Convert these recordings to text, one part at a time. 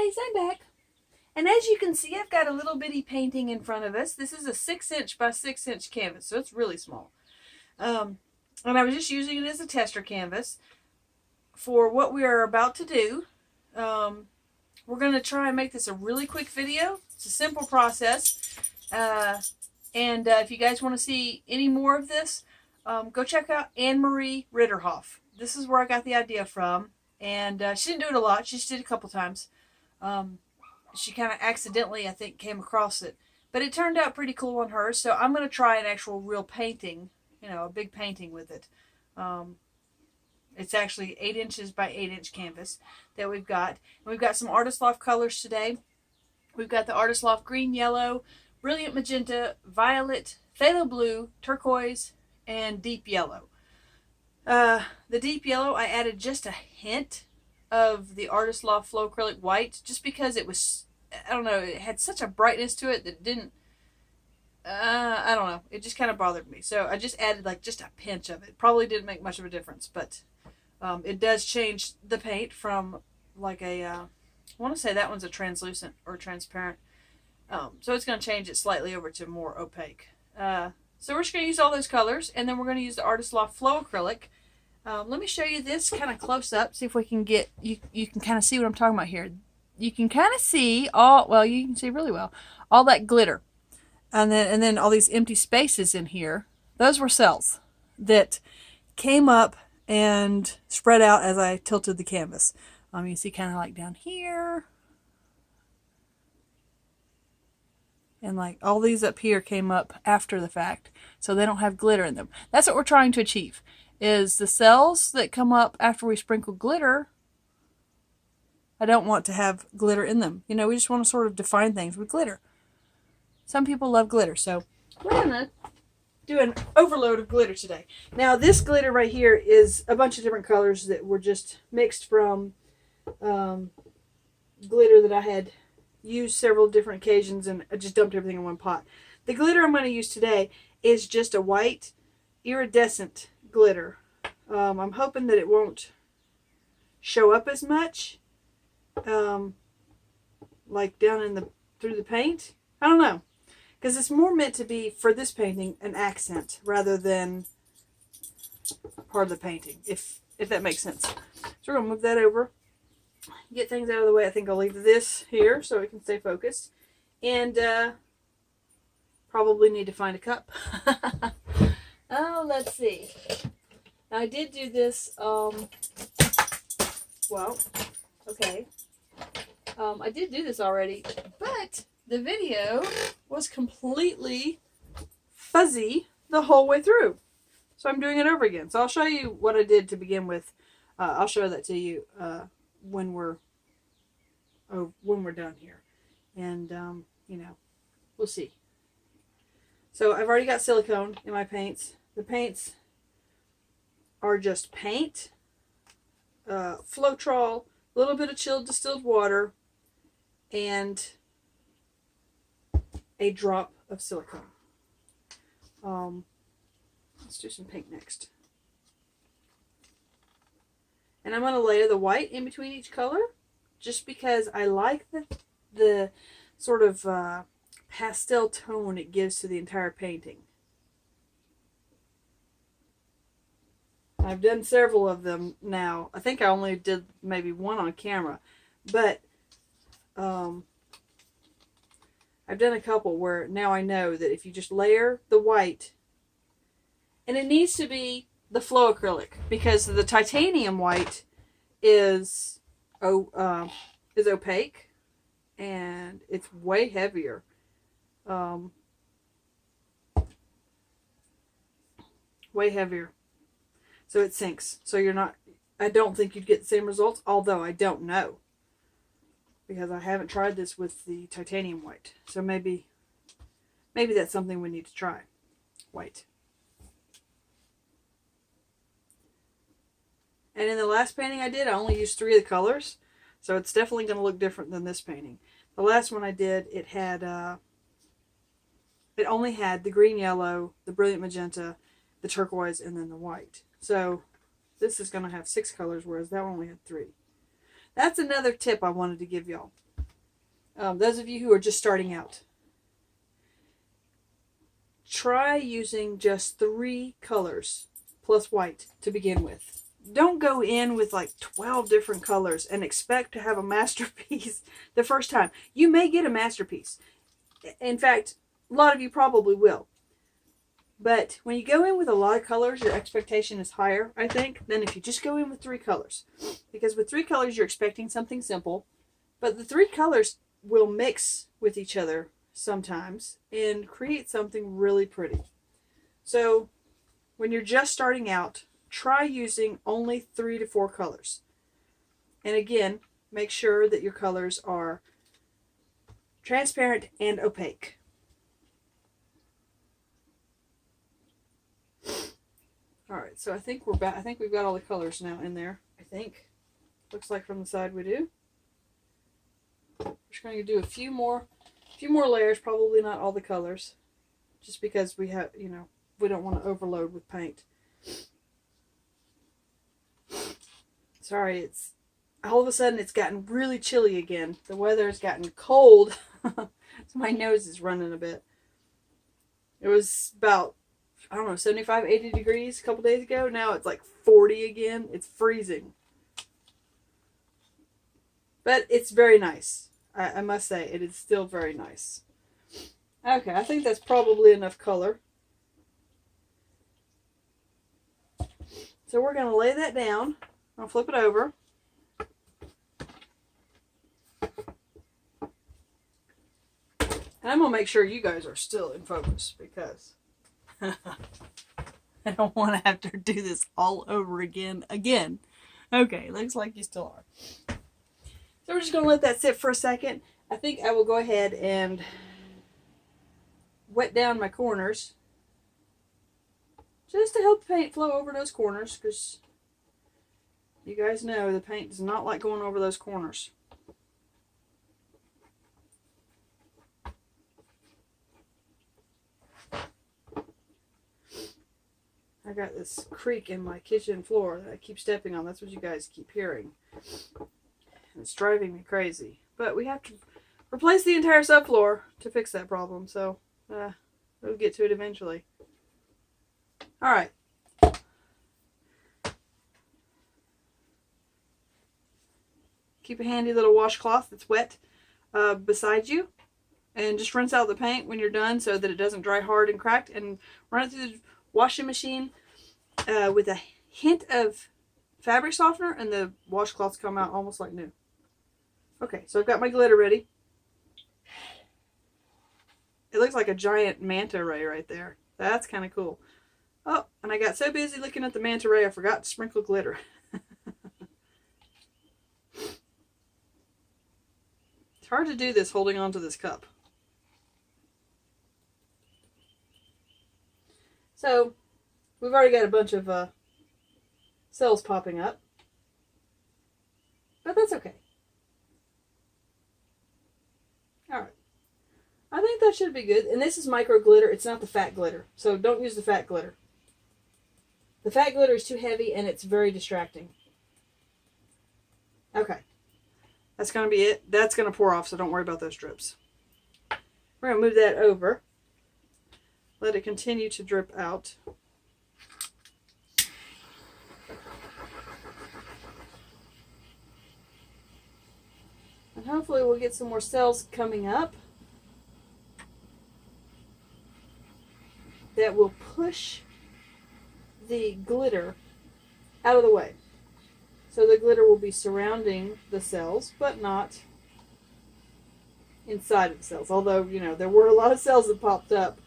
Hey, I'm back. And as you can see, I've got a little bitty painting in front of us. This is a 6" by 6" canvas, so it's really small. And I was just using it as a tester canvas for what we are about to do. We're going to try and make this a really quick video. It's a simple process. And if you guys want to see any more of this, go check out Anne-Marie Ritterhoff. This is where I got the idea from. And she didn't do it a lot. She just did it a couple times. She kind of accidentally, I think, came across it. But it turned out pretty cool on hers. So I'm going to try an actual real painting, a big painting with it. It's actually 8" by 8" canvas that we've got. And we've got some Artist Loft colors today. We've got the Artist Loft green, yellow, brilliant magenta, violet, phthalo blue, turquoise, and deep yellow. The deep yellow, I added just a hint of the Artist Loft Flow Acrylic white, just because it was, I don't know, it had such a brightness to it that it didn't, I don't know, it just kind of bothered me. So I just added like just a pinch of it. Probably didn't make much of a difference, but it does change the paint from like I want to say that one's a translucent or transparent. So it's going to change it slightly over to more opaque. So we're just going to use all those colors, and then we're going to use the Artist Loft Flow Acrylic. Let me show you this kind of close up, see if we can get, you can kind of see what I'm talking about here. You can kind of see you can see really well, all that glitter. And then all these empty spaces in here, those were cells that came up and spread out as I tilted the canvas. You see kind of like down here. And like all these up here came up after the fact, so they don't have glitter in them. That's what we're trying to achieve, is the cells that come up after we sprinkle glitter, I don't want to have glitter in them. We just want to sort of define things with glitter. Some people love glitter, so we're going to do an overload of glitter today. Now this glitter right here is a bunch of different colors that were just mixed from glitter that I had used several different occasions, and I just dumped everything in one pot. The glitter I'm going to use today is just a white iridescent glitter. I'm hoping that it won't show up as much like down through the paint. I don't know, because it's more meant to be, for this painting, an accent rather than part of the painting, if that makes sense. So we're going to move that over, get things out of the way. I think I'll leave this here so it can stay focused, and probably need to find a cup. Oh, let's see. Now, I did do this, I did do this already, but the video was completely fuzzy the whole way through. So I'm doing it over again. So I'll show you what I did to begin with. I'll show that to you when we're done here. And, we'll see. So I've already got silicone in my paints. The paints are just paint, floetrol, a little bit of chilled distilled water, and a drop of silicone. Let's do some pink next. And I'm going to layer the white in between each color, just because I like the sort of pastel tone it gives to the entire painting. I've done several of them now. I think I only did maybe one on camera, but I've done a couple where now I know that if you just layer the white, and it needs to be the flow acrylic, because the titanium white is opaque and it's way heavier. Way heavier. So it sinks. So I don't think you'd get the same results, although I don't know, because I haven't tried this with the titanium white. So maybe that's something we need to try. White. And in the last painting I did, I only used 3 of the colors, so it's definitely going to look different than this painting. The last one I did, it only had the green, yellow, the brilliant magenta, the turquoise, and then the white. So this is going to have 6 colors, whereas that one only had 3. That's another tip I wanted to give y'all. Those of you who are just starting out, try using just 3 colors plus white to begin with. Don't go in with like 12 different colors and expect to have a masterpiece the first time. You may get a masterpiece. In fact, a lot of you probably will. But when you go in with a lot of colors, your expectation is higher, I think, than if you just go in with 3 colors. Because with 3 colors, you're expecting something simple. But the 3 colors will mix with each other sometimes and create something really pretty. So when you're just starting out, try using only 3 to 4 colors. And again, make sure that your colors are transparent and opaque. All right, so I think we're back. I think we've got all the colors now in there. I think. Looks like from the side we do. We're just going to do a few more layers, probably not all the colors, just because we have, we don't want to overload with paint. Sorry, it's all of a sudden it's gotten really chilly again. The weather has gotten cold, so my nose is running a bit. It was about, I don't know, 75, 80 degrees a couple days ago. Now it's like 40 again. It's freezing. But it's very nice. I must say, it is still very nice. Okay, I think that's probably enough color. So we're going to lay that down. I'll flip it over. And I'm going to make sure you guys are still in focus because I don't want to have to do this all over again. Okay, looks like you still are. So we're just going to let that sit for a second. I think I will go ahead and wet down my corners just to help the paint flow over those corners, because you guys know the paint does not like going over those corners. I got this creak in my kitchen floor that I keep stepping on. That's what you guys keep hearing. It's driving me crazy. But we have to replace the entire subfloor to fix that problem, so we'll get to it eventually. Alright. Keep a handy little washcloth that's wet beside you, and just rinse out the paint when you're done so that it doesn't dry hard and cracked, and run it through the washing machine with a hint of fabric softener, and the washcloths come out almost like new. Okay, so I've got my glitter ready. It looks like a giant manta ray right there. That's kind of cool. Oh, and I got so busy looking at the manta ray, I forgot to sprinkle glitter. It's hard to do this holding on to this cup. So, we've already got a bunch of cells popping up. But that's okay. Alright. I think that should be good. And this is micro glitter. It's not the fat glitter. So don't use the fat glitter. The fat glitter is too heavy and it's very distracting. Okay. That's going to be it. That's going to pour off, so don't worry about those drips. We're going to move that over. Let it continue to drip out. And hopefully we'll get some more cells coming up that will push the glitter out of the way. So the glitter will be surrounding the cells, but not inside of the cells. Although, there were a lot of cells that popped up.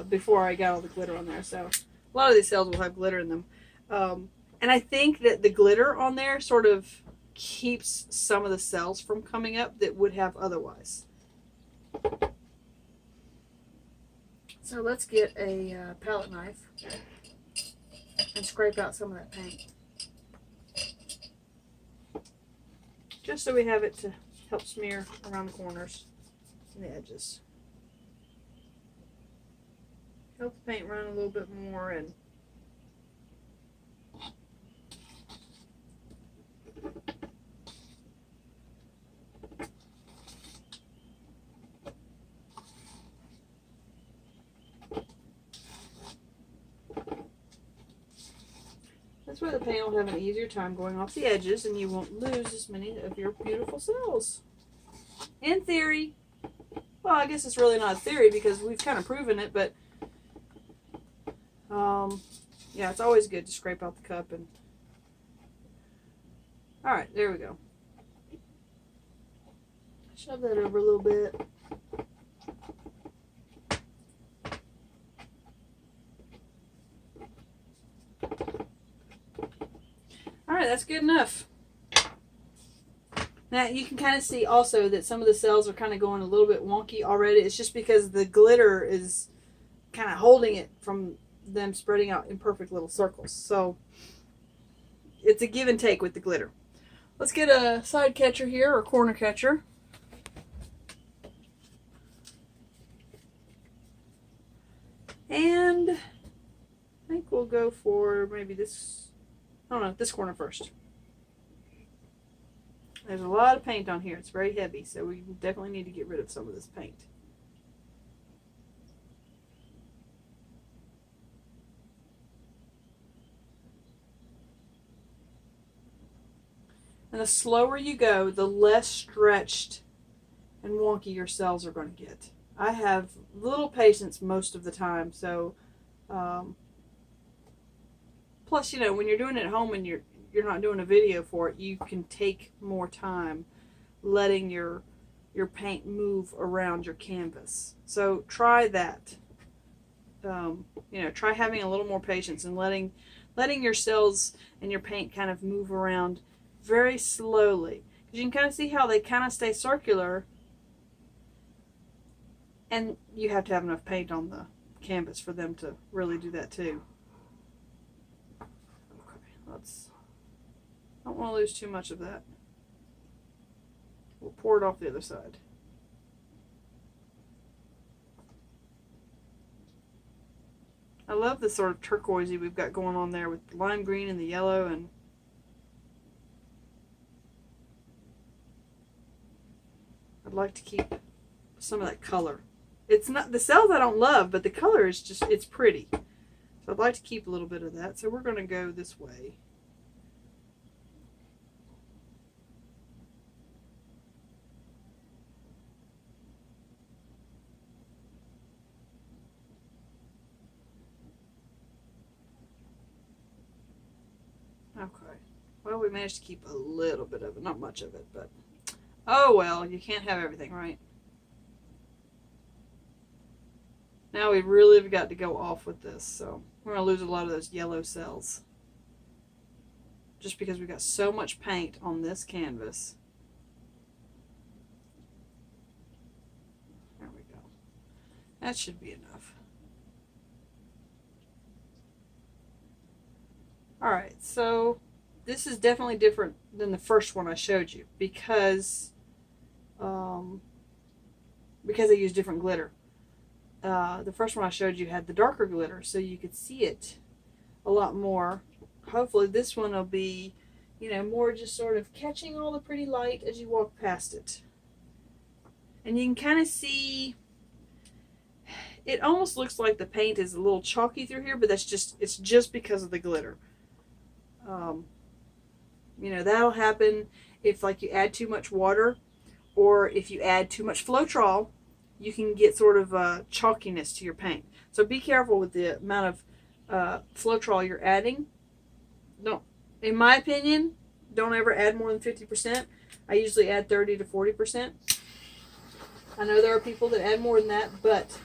Before I got all the glitter on there. So a lot of these cells will have glitter in them. And I think that the glitter on there sort of keeps some of the cells from coming up that would have otherwise. So let's get a palette knife and scrape out some of that paint. Just so we have it to help smear around the corners and the edges. Help the paint run a little bit more, and That's why the paint will have an easier time going off the edges, and you won't lose as many of your beautiful cells. In theory. Well, I guess it's really not a theory because we've kind of proven it, but yeah, it's always good to scrape out the cup. And all right, there we go. Shove that over a little bit. All right, that's good enough. Now you can kind of see also that some of the cells are kind of going a little bit wonky already. It's just because the glitter is kind of holding it from them spreading out in perfect little circles. So it's a give and take with the glitter. Let's get a side catcher here, or corner catcher. And I think we'll go for maybe this, I don't know, this corner first. There's a lot of paint on here. It's very heavy, so we definitely need to get rid of some of this paint. And the slower you go, the less stretched and wonky your cells are going to get. I have little patience most of the time, so plus, you know, when you're doing it at home and you're not doing a video for it, you can take more time letting your paint move around your canvas. So try that. You know, try having a little more patience and letting your cells and your paint kind of move around very slowly. Because you can kind of see how they kind of stay circular, and you have to have enough paint on the canvas for them to really do that too. Okay, don't want to lose too much of that. We'll pour it off the other side. I love the sort of turquoisey we've got going on there with the lime green and the yellow, and I'd like to keep some of that color. It's not, the cells I don't love, but the color is just, it's pretty. So I'd like to keep a little bit of that. So we're going to go this way. Okay. Well, we managed to keep a little bit of it. Not much of it, but oh well, you can't have everything, right? Now we really have got to go off with this, so we're going to lose a lot of those yellow cells. Just because we've got so much paint on this canvas. There we go. That should be enough. Alright, so this is definitely different than the first one I showed you because I used different glitter. The first one I showed you had the darker glitter, so you could see it a lot more. Hopefully this one will be, you know, more just sort of catching all the pretty light as you walk past it. And you can kind of see, it almost looks like the paint is a little chalky through here, but that's just, it's just because of the glitter. You know, that'll happen if like you add too much water, or if you add too much floetrol, you can get sort of chalkiness to your paint. So be careful with the amount of floetrol you're adding. Don't, in my opinion, don't ever add more than 50%. I usually add 30 to 40%. I know there are people that add more than that, but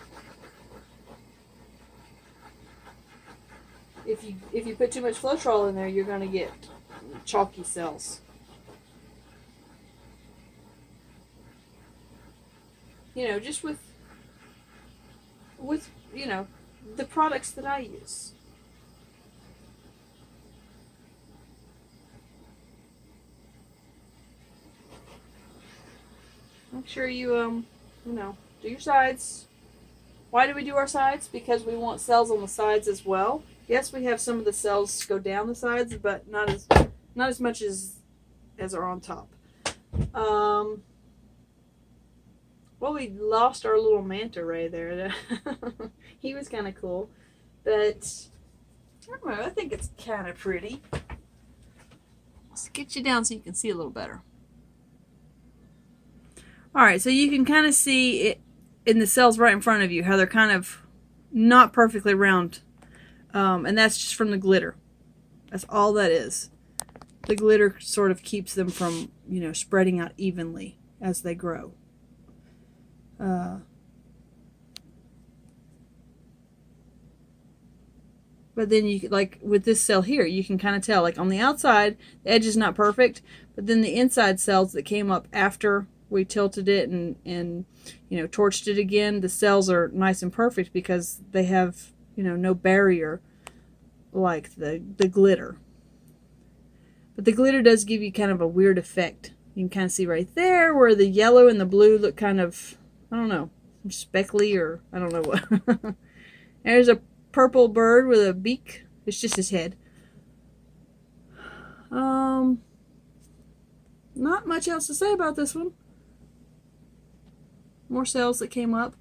if you put too much floetrol in there, you're going to get chalky cells. You know, just with you know, the products that I use. Make sure you you know, do your sides. Why do we do our sides? Because we want cells on the sides as well. Yes, we have some of the cells go down the sides, but not as much as are on top. Well, we lost our little manta ray there. He was kind of cool, but I don't know, I think it's kind of pretty. Let's get you down so you can see a little better. Alright, so you can kind of see it in the cells right in front of you, how they're kind of not perfectly round. And that's just from the glitter. That's all that is. The glitter sort of keeps them from, you know, spreading out evenly as they grow. But then you, like with this cell here, you can kind of tell, like on the outside, the edge is not perfect, but then the inside cells that came up after we tilted it and you know, torched it again, the cells are nice and perfect because they have, you know, no barrier like the glitter. But the glitter does give you kind of a weird effect. You can kind of see right there where the yellow and the blue look kind of, I don't know, speckly or I don't know what. There's a purple bird with a beak. It's just his head. Not much else to say about this one. More cells that came up.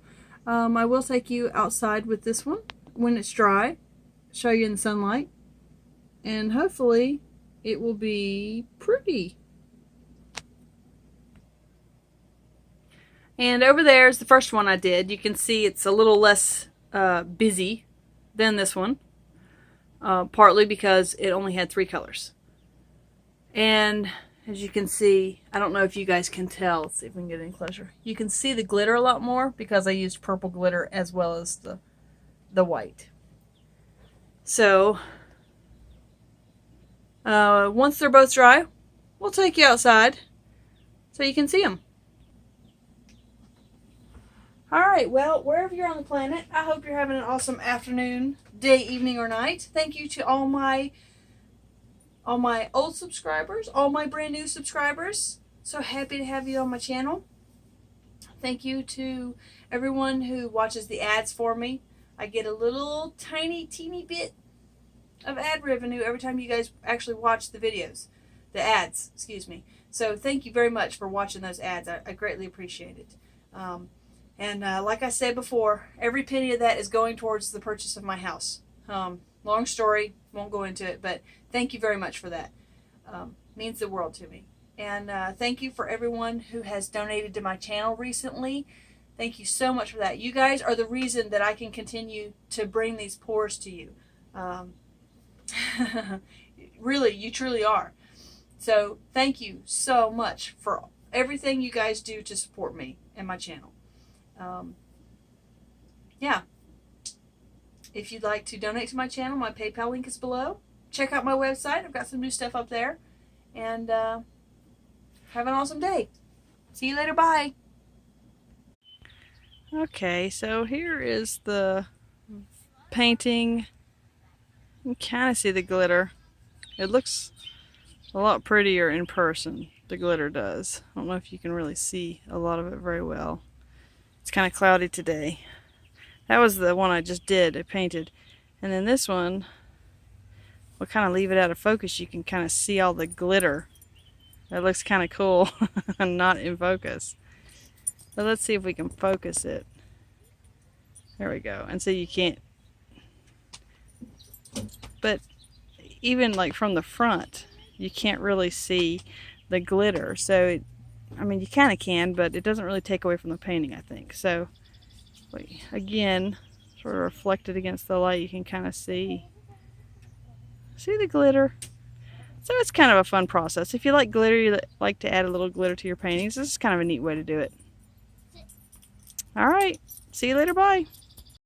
I will take you outside with this one when it's dry, show you in the sunlight, and hopefully it will be pretty. And over there is the first one I did. You can see it's a little less busy than this one, partly because it only had 3 colors. And as you can see, I don't know if you guys can tell. Let's see if we can get any closer. You can see the glitter a lot more because I used purple glitter as well as the white. So once they're both dry, we'll take you outside so you can see them. Alright, well, wherever you're on the planet, I hope you're having an awesome afternoon, day, evening, or night. Thank you to all my old subscribers, all my brand new subscribers. So happy to have you on my channel. Thank you to everyone who watches the ads for me. I get a little teeny bit of ad revenue every time you guys actually watch the videos. The ads, excuse me. So thank you very much for watching those ads. I greatly appreciate it. And like I said before, every penny of that is going towards the purchase of my house. Long story, won't go into it, but thank you very much for that. Means the world to me. And thank you for everyone who has donated to my channel recently. Thank you so much for that. You guys are the reason that I can continue to bring these pours to you. Really, you truly are. So thank you so much for everything you guys do to support me and my channel. Yeah. If you'd like to donate to my channel, my PayPal link is below. Check out my website. I've got some new stuff up there. And have an awesome day. See you later. Bye. Okay, so here is the painting. You can kind of see the glitter. It looks a lot prettier in person. The glitter does. I don't know if you can really see a lot of it very well. It's kind of cloudy today. That was the one I just did. I painted. And then this one, we'll kind of leave it out of focus. You can kind of see all the glitter. That looks kind of cool. Not in focus. But let's see if we can focus it. There we go. And so you can't. But even like from the front, you can't really see the glitter. So, I mean, you kind of can, but it doesn't really take away from the painting, I think. So, again, sort of reflected against the light, you can kind of see the glitter. So it's kind of a fun process. If you like glitter, you like to add a little glitter to your paintings, this is kind of a neat way to do it. Alright, see you later, bye.